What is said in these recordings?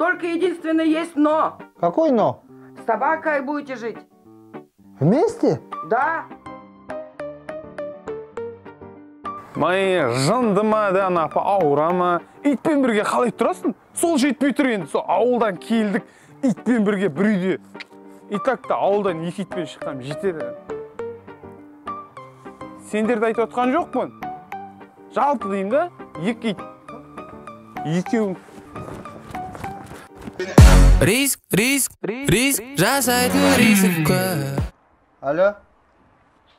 Только единственное есть но. Какой но? С собакой будете жить. Вместе? Да. Май жындымадан апа ауырама. Итпен бірге қалай тұрасың? Сол жетпей тұр енді. Сол ауылдан келдік. Итпен бірге бір үйде. И так та ауылдан 2 итпен шыққам жетеді. Сендерді айтып отқан жоқпын. Жалпы деймін да, 2 ит. Екеуің. Риск жасайды риск көп. Алло.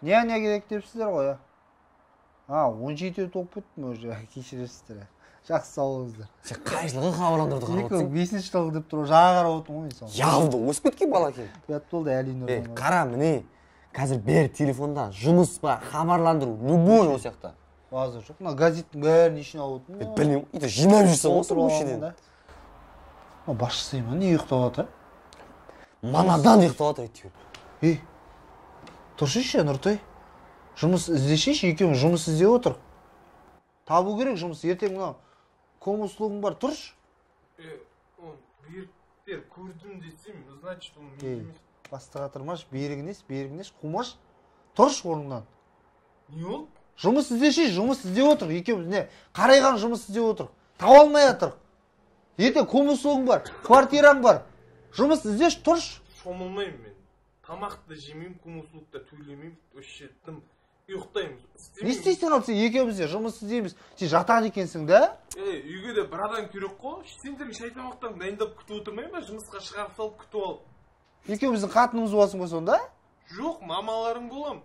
Не керек депсіздер ғой? 17 толып кеттім уже. Кешіресіздер. Жақсы сау болыңыздар. Сен қайшылығы хабарландырды қарап 5-ші жылғы деп тұрып жаға қарап отырмын ғой мысалы. Ялды өсіп кеткен бала екен. Ұят болды Әлинұр. Қара міне. Қазір бер телефонда жұмыс па, хабарландыру, любой ол сияқты. Базар жоқ. Мына газеттің бәрін ішіне алып отырмын. Білмеймін, үйде жинап жүрсің осы көшеден. Басшысы ма, не ұйықтап отыр? Манадан ұйықтап отыр әйтеуір. Тұрсайшы, Нұртай. Жұмыс іздешейші, екеуің жұмыс іздеп отыр. Табу керек жұмыс, ертең мына коммуслугың бар, тұрш. Беріктер көрдім десем, значит, ол мен емес. Бастыға тұрмаш, берігінеш, қумаш. Тұрш орнынан. Не ол? Жұмыс іздешейші, жұмыс іздеп отыр. Екеуіміз не, қарайған жұмыс іздеп отыр. Таба алмай отыр. Ертең коммуслугың бар, квартираң бар. Жұмыс іздеш, тұрш. Шомылмаймын мен. Тамақты жемеймін, коммуслугта төлемеймін, өшеттім. Ұйықтаймын. Не істейсің ал сен екеумізде жұмыс іздейміз. Сен жатады екенсің да? Үйге де бір адам керек қой. Сендерге шай тамақтан дайындап күтіп отырмаймын ба? Жұмысқа шығарып салып күтіп алып. Екеуміздің қатынымыз боласың ба сонда? Жоқ, мамаларың болам.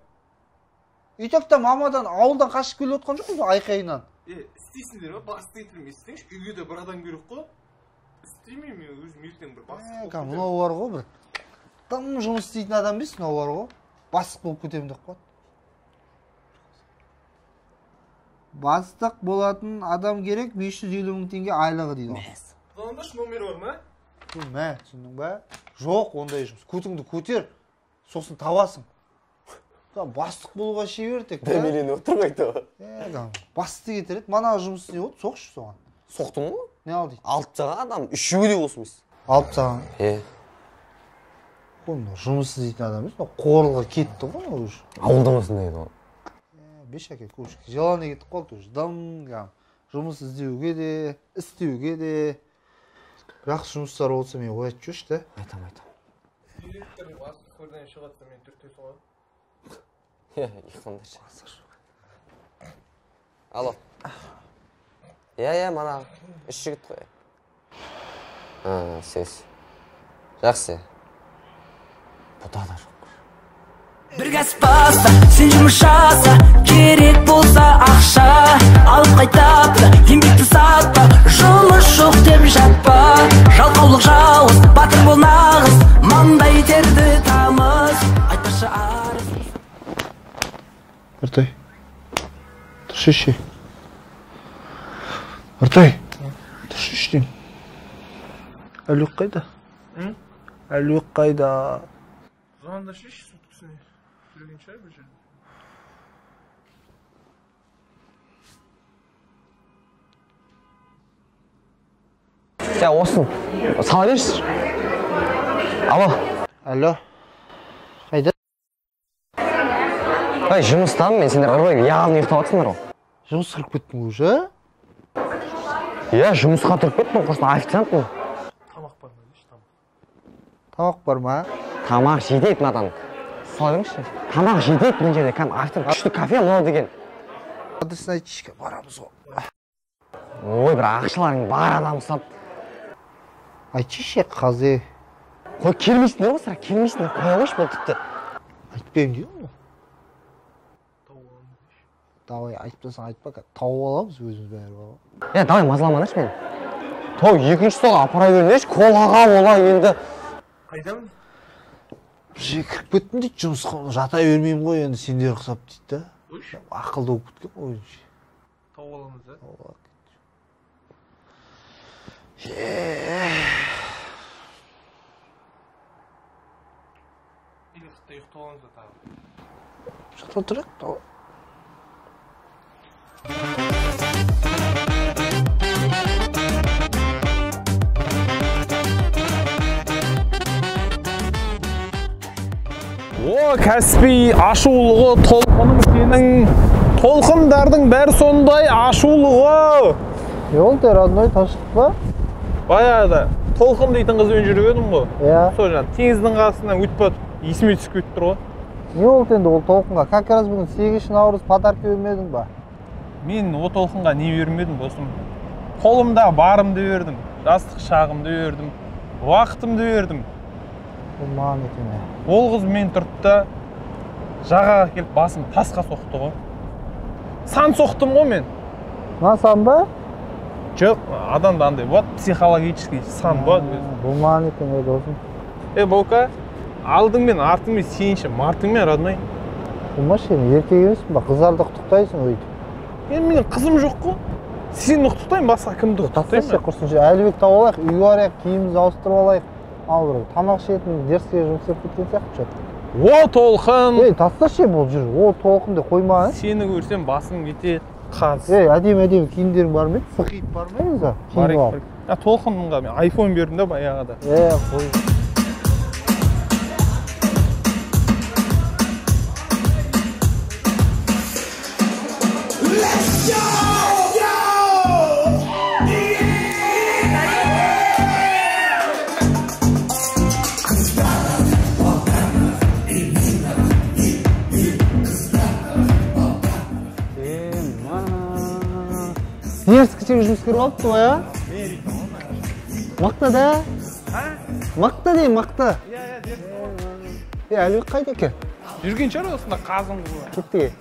Үйтекте мамадан ауылдан қашып келіп отқан жоқ қой айқайынан. Істейсіңдер ме? Басты етірім істеңші. Үйге де бір адам керек қой. Істемеймін мен өзім ертең бір бастық болып. Мынау бар ғой бір. Тым жұмыс істейтін адам емес, мынау бар ғой. Бастық болып кетемін деп қойды. Бастық болатын адам керек 550 мың теңге айлығы дейді. Құландаш номер бар ма? Мә, түсіндің ба? Жоқ, ондай жұмыс. Көтіңді көтер, сосын табасың. Бастық болуға шебер тек. Дәмелен отыр қайта. Басты кетіреді. Мана жұмыс не болды? Соқшы соған. Соқтың ғой? Не ал дейді? Алып таған адам, үшеуі де осы емес. Алып таған. Жұмыс іздейтін адам емес. Қорлыға кетті ғой уже. Ауылда осындай еді ғой. Бешаке көшкі. Жаланы кетіп қалды уже. Дым, жұмыс іздеуге де, істеуге де. Жақсы жұмыстар болса мен оятып жүрші да. Айтам. Директор бастық көрден шығатса мен түрте соған. Иқындаршы. Алло. Мана үш жігіт қой. Сөз. Жақсы. Бұда да жоқ. Bir gaz bassa, sen жұмыс жаса, керек болса ақша алып қайтап, еңбекті сатпа, жұмыс жоқ деп жатпа. Жалқаулық жауыз, батыр бол нағыз, маңдай терді тамыз, айтпашы арыз. Нұртай, тұршы. Нұртай, тұршы деймін. Әлуек қайда? Әлуек қайда? Звонда шеш, суткісіне. Жүрген шай бұл жерде. Жа, осын. Сала берші. Алло. Қайда? Жұмыстан мен сендер ұрбай яғын ұйықтап атсыңдар ғой. Жұмыс қырып кеттің уже? Жұмысқа тұрып кеттім, қосына официантпын. Тамақ бар ма дейші, тамақ. Тамақ бар ма? Тамақ жетейді надан. Сала беріңші. Тамақ жетейді мына жерде. Официант күшті кафе мынау деген. Адресін айтышқа барамыз ғой. Ой, бір ақшыларың бар адам ұстап. Айтшы қазы. Қой келмейсіңдер ғой, сұрақ келмейсіңдер. Қоя қойшы бұл тіпті. Айтпайым деймін ғой. Давай, айтпасаң айтпа, тауып аламыз өзіміз бәрі баба. Давай мазаламаныш мен. Екінші столға апара бермеш, колаға бола енді. Қайдамын? Бір кіріп кеттім дейді, жұмысқа жата бермеймін ғой, енді сендер құсап дейді да. Ақылды болып кеткен ғой өзінше. Тауып аламыз да? Иліқті ұйықтап аламыз да тағы. Жата тұрайық, тауып. кәсіби ашулығы толқыным сенің. Толқындардың бәрі сондай ашулығы. Не болды, родной, ташып па? Баяғыда толқын дейтін қызбен жүріп едім ғой. Иә. Сол жаңа теңіздің қасынан өтіп батып есіме түсіп кетіп тұр ғой. Не болды енді ол толқынға? Как раз бүгін 8 наурыз подарка бермедің ба? Мен о толқынға не бермедім досым. Қолымда барымды бердім, жастық шағымды бердім, уақытымды бердім. Бұл маған екен. Ол қыз мен тұрды да жағаға келіп басым тасқа соқты ғой. Сан соқтым ғой мен. Сан ба? Жоқ, адамда андай болады, психологический сан болады. Бұл маған екен, досым. Бока, алдың мен артың мен сенші, мартың мен, родной. Болмаш, еркек емеспін ба? Қыздарды құттықтайсың өйтіп. Менің қызым жоқ қой. Сені құттықтаймын, басқа кімді құттықтаймын? Тасташы құрсын, Әлібек тауып алайық, үйге барайық, киімімізді ауыстырып алайық. Ал бір тамақ ішетін дерске жұмыс істеп кеткен сияқты жоқ. О, толқын! Тасташы бұл жүр. О, толқын деп қойма. Сені көрсем басым кетеді. Қаз. Әдемі киімдерің бар ма еді? Сықиып бар ма еді? Киім ал. Толқынға мен iPhone бердім да баяғыда. Қой. Ерскічек жұмыскер болыпты ғой, а? Мақта да? Мақта дейм, мақта. Әлібек қайда екен? Жүрген шығар осында қазың ғой. Кетті.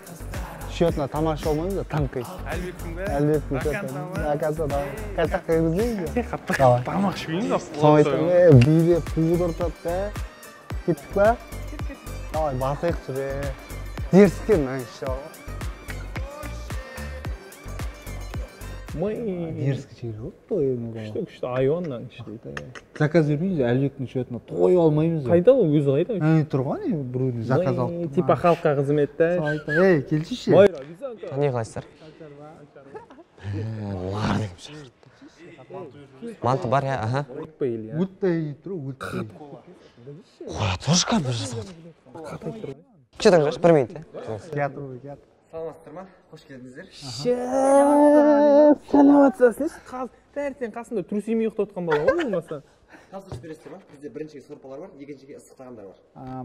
Счетына тамаша болмаймыз да, танкай. Әлбектің бе? Әлбектің счетына. Әкәнса да. Қайтақ қайдызбейміз да. Қатты тамақ ішпейміз да. Соң айтам, бейде пудыртады да. Кеттік па? Давай, басайық жүре. Дерскен, мәң іші алға. Дерскі жер жоқ той енді. Күшті айуаннан ішті. Заказ бермейміз, Әлбектің счетына той алмаймыз. Қайда ол өзі қайда? Тұрған біреудің заказ алып. Типа халыққа қызметті. Келші. Майра, визанка. Не қылайсыздар? Лар деп шақырды. Манты бар, я, аха. Өтпей тұр, өтпей. Қоя тұршы кәмпір жасап. Кіші тұрыңыз, бір минут. Театр. Саламатсыздар ма? Қош келдіңіздер. Сәлематсыз. Тәртен қасында трус емей ұйықтап отқан бала ғой болмаса. Тапсырыс бересіздер ма? Бізде біріншіге сорпалар бар, екіншіге ыстық тағамдар бар.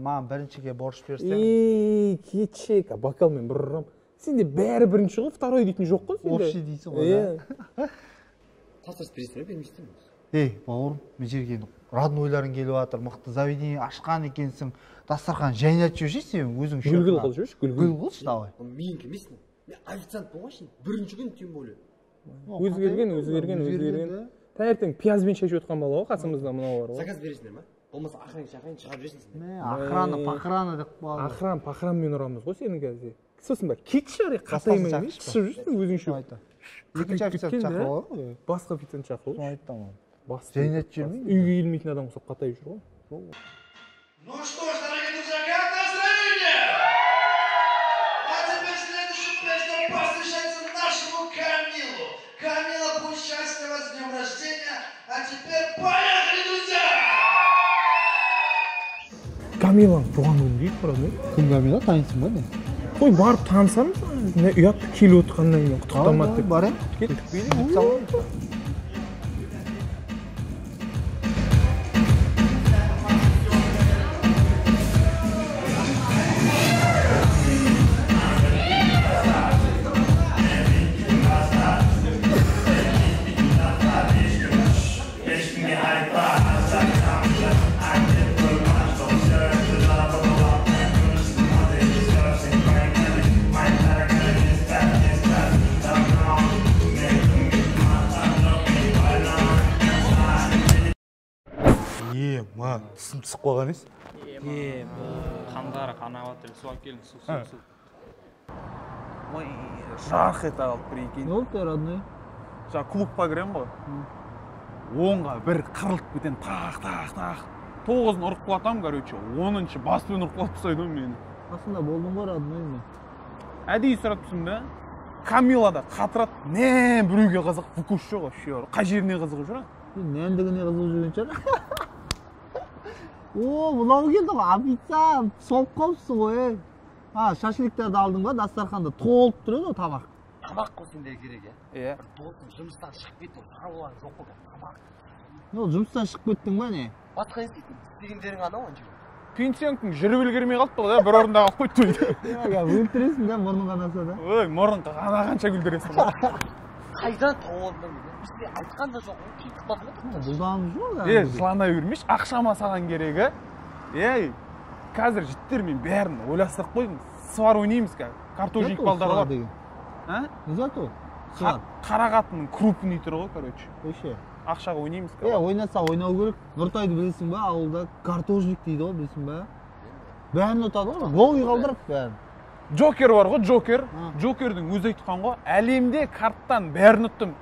Маған біріншіге борыш берсең. Кетшек, бокалмен бір ұрам. Сенде бәрі бірінші ғой, второй дейтін жоқ қой сенде. Общий дейсің ғой. Тапсырыс бересіздер ма? Бермейсіздер ме? Бауырым, мен жерге роднойларың келіп жатыр, мықты заведение ашқан екенсің. Дастархан жайнатып жүрші сен өзің үшін. Гүл қыл жүрші, гүл қылшы давай. Мен кімесің? Мен официант болмайшын. Бірінші күн тем более. Өзгерген. Таңертең пиязбен шай ішіп отқан бала ғой, қасымызда мынау бар ғой. Заказ бересіңдер ма? Болмаса охрана шығарып жібересіңдер. Охрана деп қалды. Пақыранмен ұрамыз ғой сенің қазір. Сосын ба, кетші әрі қатаймын емес, түсіп жүрсің өзің үшін. Екінші официант шақыру ғой. Басқа официант шақыру. Жайнатып жүрмейді. Үйге келмейтін адам құсап қатайып жүр ғой. Ну что ж, дорогие друзья, как настроение? А теперь следующую песню посвящается нашему Камилу. Камила, будь счастлива, с днем рождения. А теперь поехали, друзья! Камиланың туған күні дейді, брат. Кім Камила, танисың ба не? Қой, барып танысамыз, ұятты келіп отқаннан кейін құттықтамады деп. Бар кеттік. Тісім түсіп қойған ес? Қандары қанават су алып келдің, су. Ой, жарқ ете қалып бір екен. Не болды, родной? Жаңа клубқа кірем ғой. 10-ға бір қырылып кетен тақ. 9-ын ұрып құлатам, короче. 10-шы баспен ұрып құлатып тастайды мені. Қасында болдың ғой, родной мен. Әдейі сұратыпсың да. Камилада қатырат. Не, біреуге қызық вкус жоқ вообще. Қай жеріне қызығып жүр? Нәндігіне қызығып жүрген шығар. мынау келді ғой, официант, солып қалыпсың ғой. Шашликтерді алдың ба, дастарханда толып тұрады ғой тамақ. Тамақ қой сендер керек, Иә. бір толсын, жұмыстан шығып кетті, сарылған жоқ қой, тамақ. Жұмыстан шығып кеттің ба не? Басқа істейтін, істегендерің анау анжы. Пенсионкың жүріп үлгермей қалыпты ғой, бір орында қалып қойды дейді. Өлтіресің да, мұрның қанаса да. Ой, мұрның қанағанша күлдіресің ғой. Қайдан тауып алдың? Бізде айтқан да жоқ, кетіп қалды ма? Бұлданып жоқ да. Жылана бермеші, ақшама саған керегі. Қазір жіттермен бәрін ойластырып қойдым. Свар ойнаймыз қазір. Картошник балдар бар. Не зато? Свар. Қарағатының крупный тұр ғой, короче. Өше. Ақшаға ойнаймыз қазір. Ойнаса ойнау керек. Нұртайды білесің ба, ауылда картошник дейді ғой, білесің ба? Бәрін ұтады ғой, гол қалдырып бәрін. Джокер бар ғой, Джокер. Джокердің өзі айтқан ғой, әлемде карттан бәрін ұттым,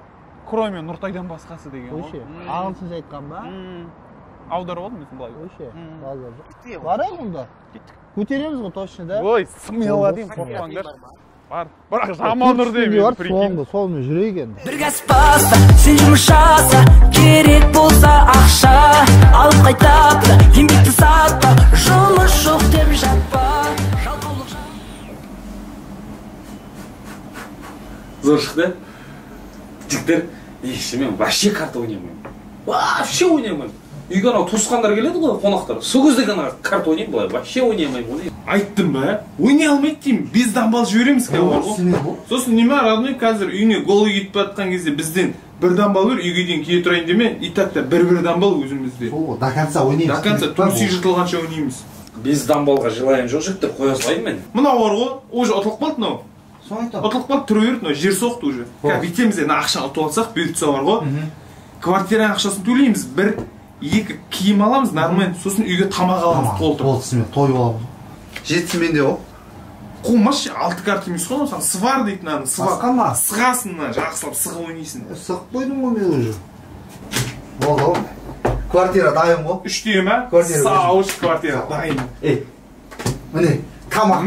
кроме Нұртайдан басқасы деген ғой. Өше. Ағылшынша айтқан ба? Аударып алдым мен былай. Өше. Барайық мұнда. Көтереміз ғой точно да. Ой, смело деймін, қорықпаңдар. Бар. Бірақ жаман ұрды мен прикинь. Солмен жүрейік енді. Bir gaz pasta, sen yumuşasa, gerek bolsa ақша, алып қайтап, еңбекті сатпа, жұмыс жоқ деп жатпа, жалқаулық Зор шықты. Жігіттер, мен вообще карта ойнамаймын. Вообще ойнамаймын. Үйге анау туысқандар келеді ғой, қонақтар. Сол кезде ғана карта ойнаймын, былай вообще ойнамаймын. Айттым ба? Ойнай алмайды деймін. Біз дамбал жібереміз қазір. Сосын неме родной қазір үйіне гол кетіп жатқан кезде бізден бір дамбал бер, үйге дейін кие тұрайын деме. И так та бір дамбал өзімізде. До конца ойнаймыз. До конца тусы жыртылғанша ойнаймыз. Без дамбалға жылайым жоқ, жігіттер, қоя салайын мен. Мынау бар ғой, уже ұтылып қалды мынау. Ұтылып қалды, тұра берді, мынау жер соқты уже. Бүйтеміз енді ақшаны ұтып алсақ, беріп тұса бар ғой. Квартираның ақшасын төлейміз, бір екі киім аламыз, нормально, сосын үйге тамақ аламыз толтырып. Толтысымен тойып аламыз. Жетісімен де ғой. Қумаш, 6 карта емес қой, саған свар дейтін аны, Сықама. сығасын, жақсылап сығы ойнайсың. Сығып қойдың ғой мен уже. Болды. Квартира дайын ғой. 3 ма? Сауыш квартира дайын. Міне, тамақ.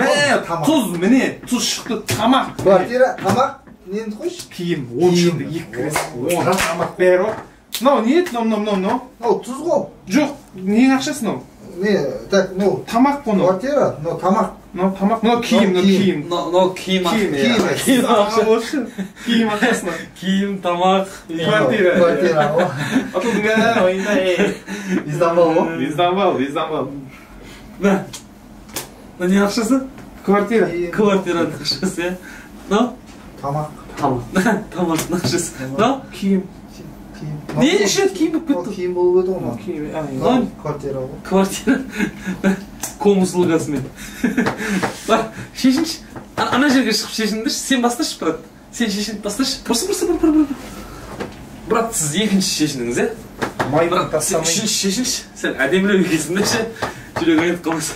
Міне, тұз шықты, тамақ. Квартира, тамақ. Нені қойшы? Киім, 10 шынды, 2 кірес, 10 тамақ бәрі ғой. Мынау не еді, мынау? Тұз ғой. Жоқ, нең ақшасы мынау? Не, так, тамақ қой мынау. Квартира, тамақ. Мынау киім. Мынау киім ақшасы. Киім ақшасына. Киім, тамақ, квартира. ғой. Атылдың бәрі ойында. Издамбал ғой. Издамбал. Не ақшасы? Квартира. Квартираның ақшасы, Мынау? Тамақ. Тамақтың ақшасы. Мынау? Киім. Не ішеді киім болып кетті? Киім болып еді ғой. Квартира ғой. Квартира. Комуслугасымен. Шешінші. Ана жерге шығып шешіндірші. Сен басташы, брат. Сен шешініп басташы. Бір. Брат, сіз екінші шешіндіңіз, Майдан сен үшінші шешінші. Сен әдемілеу екесіндеші. Жүрек айнып қалмаса.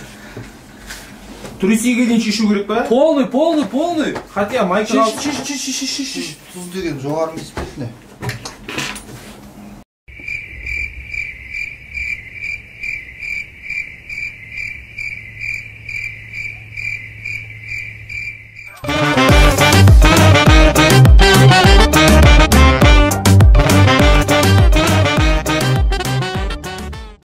Турисиге дейін шешу керек па? Полный. Хотя майка... Шеш. Тұз деген жоғары емес пе?